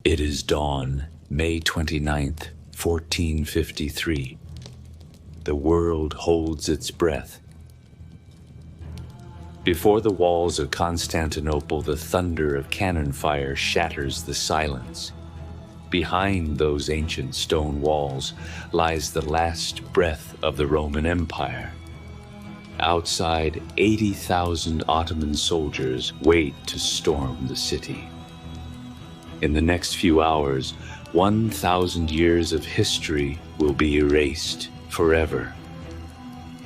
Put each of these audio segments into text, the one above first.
It is dawn, May 29th, 1453. The world holds its breath. Before the walls of Constantinople, the thunder of cannon fire shatters the silence. Behind those ancient stone walls lies the last breath of the Roman Empire. Outside, 80,000 Ottoman soldiers wait to storm the city. In the next few hours, 1,000 years of history will be erased forever.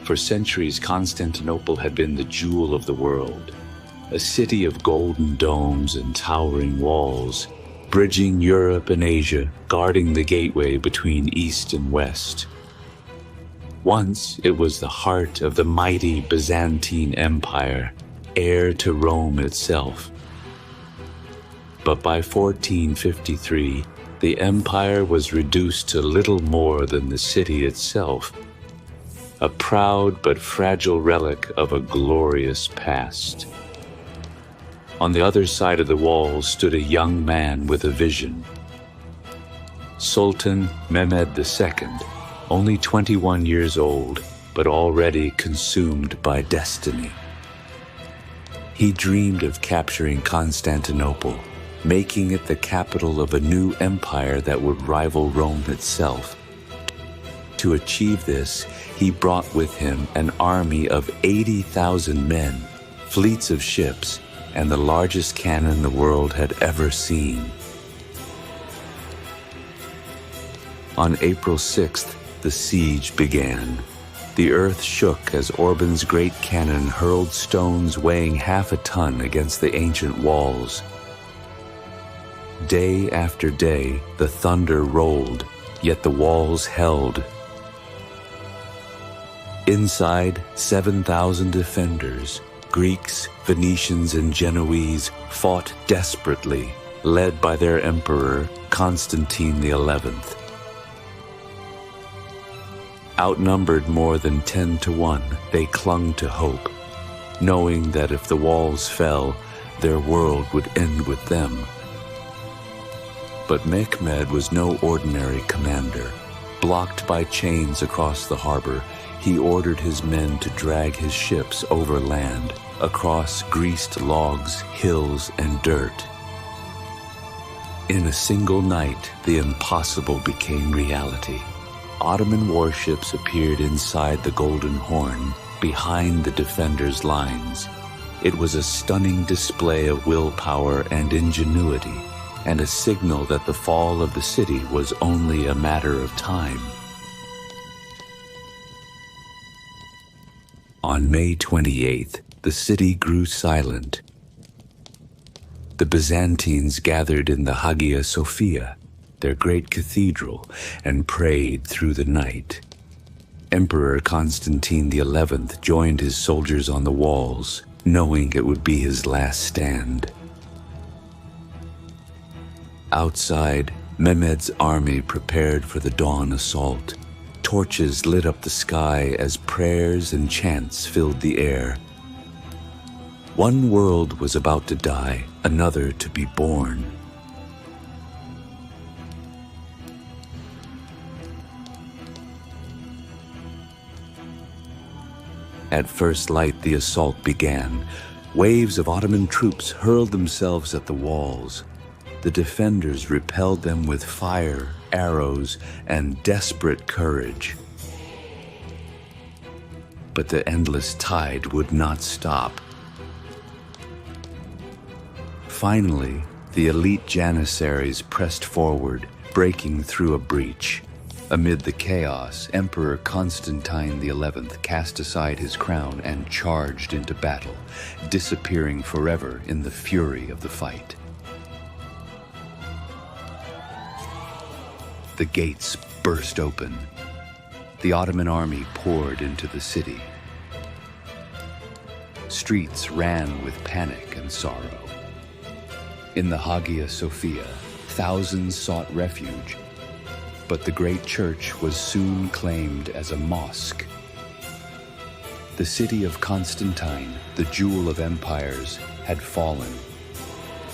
For centuries, Constantinople had been the jewel of the world, a city of golden domes and towering walls, bridging Europe and Asia, guarding the gateway between East and West. Once it was the heart of the mighty Byzantine Empire, heir to Rome itself. But by 1453, the empire was reduced to little more than the city itself, a proud but fragile relic of a glorious past. On the other side of the wall stood a young man with a vision. Sultan Mehmed II, only 21 years old, but already consumed by destiny. He dreamed of capturing Constantinople, making it the capital of a new empire that would rival Rome itself. To achieve this, he brought with him an army of 80,000 men, fleets of ships, and the largest cannon the world had ever seen. On April 6th, the siege began. The earth shook as Orban's great cannon hurled stones weighing half a ton against the ancient walls. Day after day, the thunder rolled, yet the walls held. Inside, 7,000 defenders, Greeks, Venetians, and Genoese, fought desperately, led by their emperor, Constantine XI. Outnumbered more than 10 to 1, they clung to hope, knowing that if the walls fell, their world would end with them. But Mehmed was no ordinary commander. Blocked by chains across the harbor, he ordered his men to drag his ships over land, across greased logs, hills, and dirt. In a single night, the impossible became reality. Ottoman warships appeared inside the Golden Horn, behind the defenders' lines. It was a stunning display of willpower and ingenuity, and a signal that the fall of the city was only a matter of time. On May 28th, the city grew silent. The Byzantines gathered in the Hagia Sophia, their great cathedral, and prayed through the night. Emperor Constantine XI joined his soldiers on the walls, knowing it would be his last stand. Outside, Mehmed's army prepared for the dawn assault. Torches lit up the sky as prayers and chants filled the air. One world was about to die, another to be born. At first light, the assault began. Waves of Ottoman troops hurled themselves at the walls. The defenders repelled them with fire, arrows, and desperate courage. But the endless tide would not stop. Finally, the elite janissaries pressed forward, breaking through a breach. Amid the chaos, Emperor Constantine XI cast aside his crown and charged into battle, disappearing forever in the fury of the fight. The gates burst open. The Ottoman army poured into the city. Streets ran with panic and sorrow. In the Hagia Sophia, thousands sought refuge, but the great church was soon claimed as a mosque. The city of Constantine, the jewel of empires, had fallen.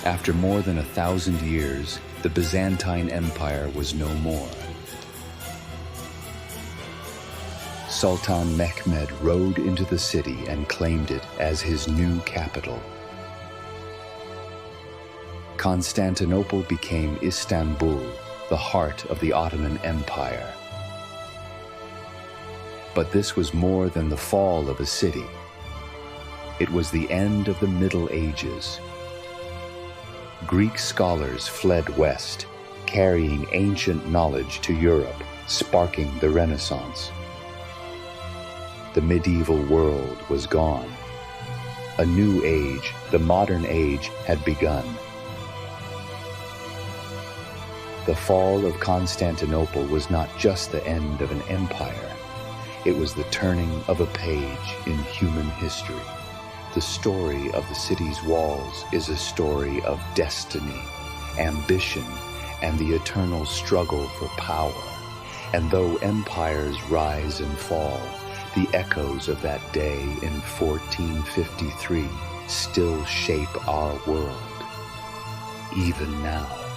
After more than 1,000 years, The Byzantine Empire was no more. Sultan Mehmed rode into the city and claimed it as his new capital. Constantinople became Istanbul, the heart of the Ottoman Empire. But this was more than the fall of a city. It was the end of the Middle Ages. Greek scholars fled west, carrying ancient knowledge to Europe, sparking the Renaissance. The medieval world was gone. A new age, the modern age, had begun. The fall of Constantinople was not just the end of an empire. It was the turning of a page in human history. The story of the city's walls is a story of destiny, ambition, and the eternal struggle for power. And though empires rise and fall, the echoes of that day in 1453 still shape our world, even now.